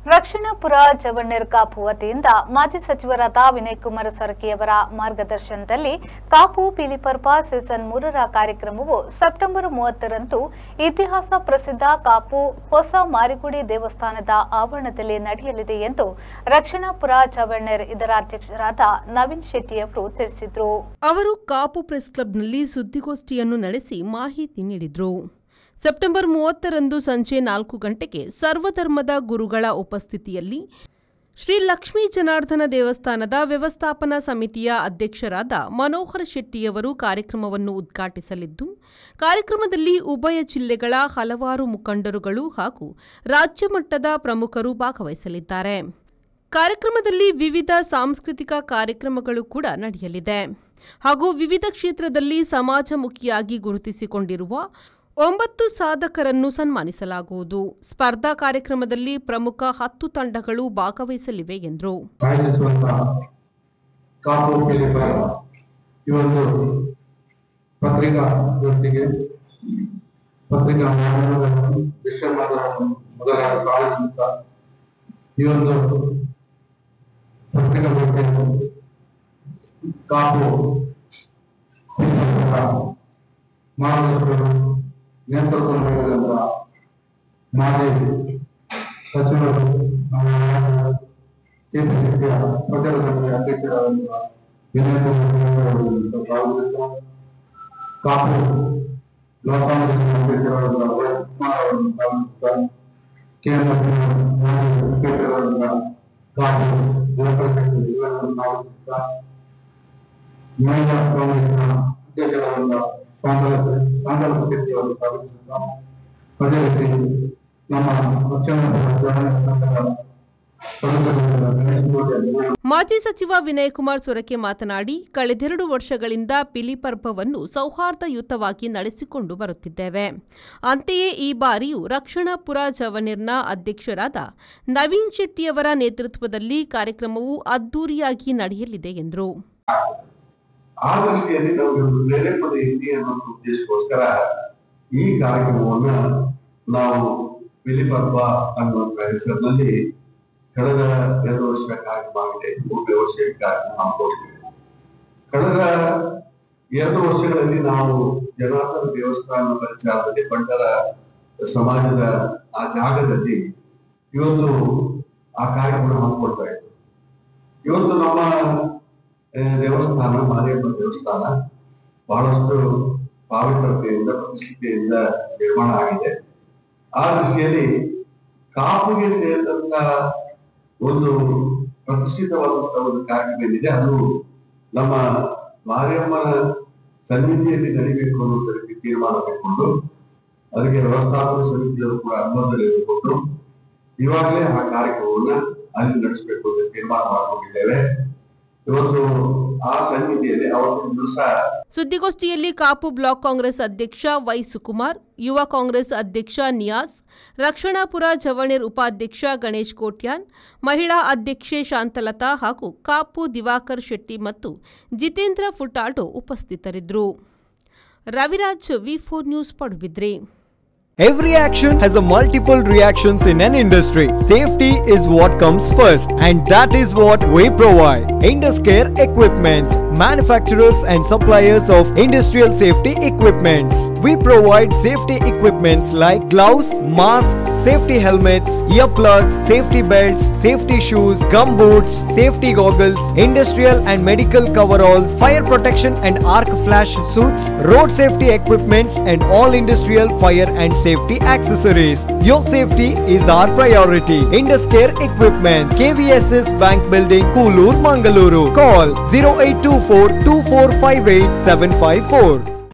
ರಕ್ಷಣಾಪುರ ಜವಣ್ಣರ್ ಕಾಪು ವತಿಯಿಂದ ಮಾಜಿ ಸಚಿವರಾದ ವಿನಯ್ ಕುಮಾರ್ ಸೊರಕೆಯವರ ಮಾರ್ಗದರ್ಶನದಲ್ಲಿ ಕಾಪು ಪಿಲಿಪರ್ಪ ಸೀಸನ್ 3ರ ಕಾರ್ಯಕ್ರಮವು ಸೆಪ್ಟೆಂಬರ್ 30ರಂದು ಇತಿಹಾಸ ಪ್ರಸಿದ್ಧ ಕಾಪು ಹೊಸ ಮಾರಿಗುಡಿ ದೇವಸ್ಥಾನದ ಆವರಣದಲ್ಲಿ ನಡೆಯಲಿದೆ ಎಂದು ರಕ್ಷಣಾಪುರ ಜವಣ್ಣರ್ ಇದರ ಅಧ್ಯಕ್ಷರಾದ ನವೀನ್ ಶೆಟ್ಟಿ ಅವರು ತಿಳಿಸಿದರು. ಅವರು ಕಾಪು ಪ್ರೆಸ್ ಕ್ಲಬ್ನಲ್ಲಿ ಸುದ್ದಿಗೋಷ್ಠಿಯನ್ನು ನಡೆಸಿ ಮಾಹಿತಿ ನೀಡಿದರು. ಸೆಪ್ಟೆಂಬರ್ 30ರಂದು ಸಂಜೆ 4 ಗಂಟೆಗೆ ಸರ್ವಧರ್ಮದ ಗುರುಗಳ ಉಪಸ್ಥಿತಿಯಲ್ಲಿ ಶ್ರೀ ಲಕ್ಷ್ಮೀ ಜನಾರ್ದನ ದೇವಸ್ಥಾನದ ವ್ಯವಸ್ಥಾಪನಾ ಸಮಿತಿಯ ಅಧ್ಯಕ್ಷರಾದ ಮನೋಹರ್ ಶೆಟ್ಟಿಯವರು ಕಾರ್ಯಕ್ರಮವನ್ನು ಉದ್ಘಾಟಿಸಲಿದ್ದು, ಕಾರ್ಯಕ್ರಮದಲ್ಲಿ ಉಭಯ ಜಿಲ್ಲೆಗಳ ಹಲವಾರು ಮುಖಂಡರುಗಳು ಹಾಗೂ ರಾಜ್ಯ ಮಟ್ಟದ ಪ್ರಮುಖರು ಭಾಗವಹಿಸಲಿದ್ದಾರೆ. ಕಾರ್ಯಕ್ರಮದಲ್ಲಿ ವಿವಿಧ ಸಾಂಸ್ಕೃತಿಕ ಕಾರ್ಯಕ್ರಮಗಳು ಕೂಡ ನಡೆಯಲಿದೆ ಹಾಗೂ ವಿವಿಧ ಕ್ಷೇತ್ರದಲ್ಲಿ ಸಮಾಜಮುಖಿಯಾಗಿ ಗುರುತಿಸಿಕೊಂಡಿರುವ 9 ಸಾಧಕರನ್ನು ಸನ್ಮಾನಿಸಲಾಗುವುದು. ಸ್ಪರ್ಧಾ ಕಾರ್ಯಕ್ರಮದಲ್ಲಿ ಪ್ರಮುಖ 10 ತಂಡಗಳು ಭಾಗವಹಿಸಲಿವೆ ಎಂದರು. ನೇತೃತ್ವ ನೀಡಿದಂತ ಮಾಜಿ ಸಚಿವರು ಕೆಪಿಸಿಸಿಯ ಪ್ರಚಾರ ಸಮಿತಿಯ ಅಧ್ಯಕ್ಷರಾದಂತಹ ವಿನಯ್ ಕುಮಾರ್ ಭಾಗವಹಿಸುತ್ತಾ ಕಾಪು ಬ್ಲಾಕ್ ಕಾಂಗ್ರೆಸ್ ಅಧ್ಯಕ್ಷರಾದಂತಹ ವೈಸ್ ಕುಮಾರ್ ಅವರನ್ನು ಭಾಗವಹಿಸುತ್ತಾ ಕೇಂದ್ರ ಮಾಜಿ ಸ್ಪೀಕರಾದಂತಹ ಕಾಪು ಜನಪ್ರತಿನಿಧಿ ಇವರನ್ನು ಭಾಗವಹಿಸುತ್ತಾ ಮಹಿಳಾ ಕಾಂಗ್ರೆಸ್ನ ಅಧ್ಯಕ್ಷರಾದಂತಹ ಸಾಂದರ್ಭ ಶೆಟ್ಟಿಯವರು ಭಾಗವಹಿಸುತ್ತಾ ಅದೇ ರೀತಿ ನಮ್ಮ ಮಾಜಿ ಸಚಿವ ವಿನಯ್ ಕುಮಾರ್ ಸೊರಕೆ ಮಾತನಾಡಿ, ಕಳೆದೆರಡು ವರ್ಷಗಳಿಂದ ಪಿಲಿಪರ್ಪವನ್ನು ಸೌಹಾರ್ದಯುತವಾಗಿ ನಡೆಸಿಕೊಂಡು ಬರುತ್ತಿದ್ದೇವೆ. ಅಂತೆಯೇ ಈ ಬಾರಿಯೂ ರಕ್ಷಣಾಪುರ ಜವಣ್ಣರ್ನ ಅಧ್ಯಕ್ಷರಾದ ನವೀನ್ ಶೆಟ್ಟಿಯವರ ನೇತೃತ್ವದಲ್ಲಿ ಕಾರ್ಯಕ್ರಮವು ಅದ್ದೂರಿಯಾಗಿ ನಡೆಯಲಿದೆ ಎಂದರು. ಆ ದೃಷ್ಟಿಯಲ್ಲಿ ನಮಗೆ ಒಂದು ಪ್ರೇರೇಪಣೆ ಇದೆ ಅನ್ನೋ ಉದ್ದೇಶಕ್ಕೋಸ್ಕರ ಈ ಕಾರ್ಯಕ್ರಮವನ್ನು ನಾವು ಪಿಲಿಪರ್ಪ ಅನ್ನುವಂಥ ಹೆಸರಿನಲ್ಲಿ ಕಳೆದ 2 ವರ್ಷಗಳ ಕಾರ್ಯಕ್ರಮವಾಗಿದೆ. 3 ವರ್ಷಗಳ ಕಾರ್ಯಕ್ರಮ ಹಮ್ಮಿಕೊಂಡಿದ್ದೇವೆ. ಕಳೆದ 2 ವರ್ಷಗಳಲ್ಲಿ ನಾವು ಜನಾರ್ದನ ದೇವಸ್ಥಾನ ಪರಿಚಾರದಲ್ಲಿ ಬಂಡರ ಸಮಾಜದ ಆ ಜಾಗದಲ್ಲಿ ಇವತ್ತು ಆ ಕಾರ್ಯಕ್ರಮ ಹಮ್ಮಿಕೊಳ್ತಾ ಇತ್ತು. ಇವತ್ತು ನಮ್ಮ ದೇವಸ್ಥಾನ ಮಾರಿಯಮ್ಮ ದೇವಸ್ಥಾನ ಬಹಳಷ್ಟು ಪಾವಿತ್ರತೆಯಿಂದ ಪ್ರತಿಷ್ಠೆಯಿಂದ ನಿರ್ಮಾಣ ಆಗಿದೆ. ಆ ದೃಷ್ಟಿಯಲ್ಲಿ ಕಾಪುಗೆ ಸೇರಿದಂತ ಒಂದು ಪ್ರತಿಷ್ಠಿತವಾದಂತಹ ಒಂದು ಕಾರ್ಯಕ್ರಮ ಏನಿದೆ ಅದು ನಮ್ಮ ಮಾರಿಯಮ್ಮನ ಸನ್ನಿಧಿಯಲ್ಲಿ ನಡೀಬೇಕು ಅನ್ನೋದಕ್ಕೆ ತೀರ್ಮಾನ ಮಾಡಿಕೊಂಡು ಅದಕ್ಕೆ ವ್ಯವಸ್ಥಾಪನಾ ಸಮಿತಿಯವರು ಕೂಡ ಅನುಮೋದನೆ ಕೊಟ್ಟು ಇವಾಗಲೇ ಆ ಕಾರ್ಯಕ್ರಮವನ್ನ ಅಲ್ಲಿ ನಡೆಸಬೇಕು ಅಂತ ತೀರ್ಮಾನ ಮಾಡಿಕೊಂಡಿದ್ದೇವೆ. ಸುದ್ದಿಗೋಷ್ಠಿಯಲ್ಲಿ ಕಾಪು ಬ್ಲಾಕ್ ಕಾಂಗ್ರೆಸ್ ಅಧ್ಯಕ್ಷ ವೈ ಸುಕುಮಾರ್, ಯುವ ಕಾಂಗ್ರೆಸ್ ಅಧ್ಯಕ್ಷ ನಿಯಾಸ್, ರಕ್ಷಣಾಪುರ ಜವಣ್ಣರ್ ಉಪಾಧ್ಯಕ್ಷ ಗಣೇಶ್ ಕೋಟ್ಯಾನ್, ಮಹಿಳಾ ಅಧ್ಯಕ್ಷೆ ಶಾಂತಲತಾ ಹಾಗೂ ಕಾಪು ದಿವಾಕರ್ ಶೆಟ್ಟಿ ಮತ್ತು ಜಿತೇಂದ್ರ ಫುಟಾಟೋ ಉಪಸ್ಥಿತರಿದ್ದರು. ರವಿರಾಜ್, ವಿ4 News, Padubidri. Every action has a multiple reactions in an industry. Safety is what comes first, and that is what we provide. Induscare Equipments, manufacturers and suppliers of industrial safety equipments. We provide safety equipments like gloves, masks, safety helmets, earplugs, safety belts, safety shoes, gum boots, safety goggles, industrial and medical coveralls, fire protection and arc flash suits, road safety equipments, and all industrial fire and safety accessories. Your safety is our priority. Induscare Equipments, KVSS Bank Building, Koolur, Mangaluru. Call 0824 2458 754.